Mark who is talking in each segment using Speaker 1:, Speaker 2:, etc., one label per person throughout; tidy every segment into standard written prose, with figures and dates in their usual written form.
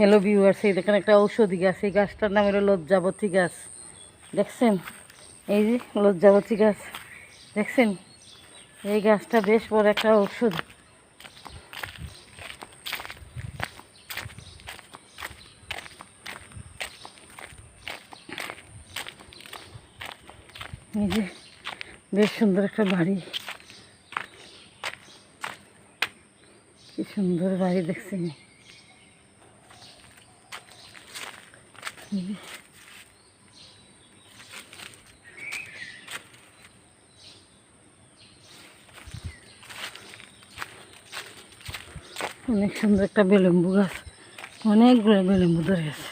Speaker 1: Hello viewers, এই দেখেন একটা ঔষধি গাছ। এই গাছটার নাম হলো লজ্জাবতী গাছ। দেখছেন? এই যে লজ্জাবতী গাছ দেখছেন? এই গাছটা বেশ বড় একটা ঔষধ। এই যে বেশ সুন্দর একটা বাড়ি, কি সুন্দর বাড়ি দেখছেন? অনেক সুন্দর একটা বেলেম্বু গাছ, অনেকগুলো বেলেম্বু ধরে আছে।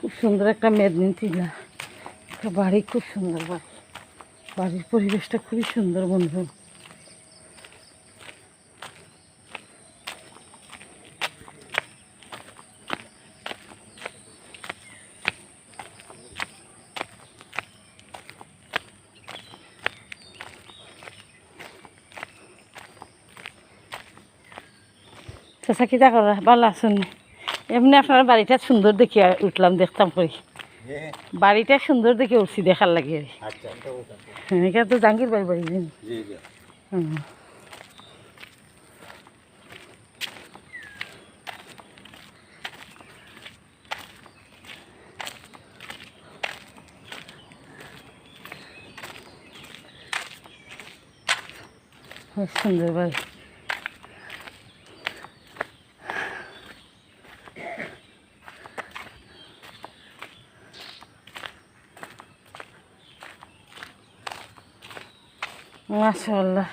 Speaker 1: খুব সুন্দর একটা মেদিনী টিলা, একটা বাড়ি, খুব সুন্দর বাড়ি। বাড়ির পরিবেশটা খুবই সুন্দর বন্ধু। চাচা কি তা করা ভালো আছেন? এমনি আপনার বাড়িটা সুন্দর দেখে উঠলাম, দেখতাম কই বাড়িটা সুন্দর দেখে উঠছি দেখার লাগে। এখানে তো জাহাঙ্গীর বাড়ি বাড়ি সুন্দর বাড়ি। মাশাআল্লাহ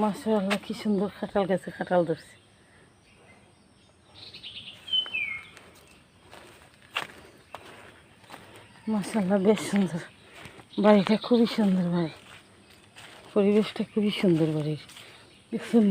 Speaker 1: মাশাআল্লাহ, কি সুন্দর কাঁঠাল গাছে কাঁঠাল ধরছে। মাশাআল্লাহ, বেশ সুন্দর বাড়িটা, খুবই সুন্দর বাড়ি, পরিবেশটা খুবই সুন্দর বাড়ির। দেখছেন?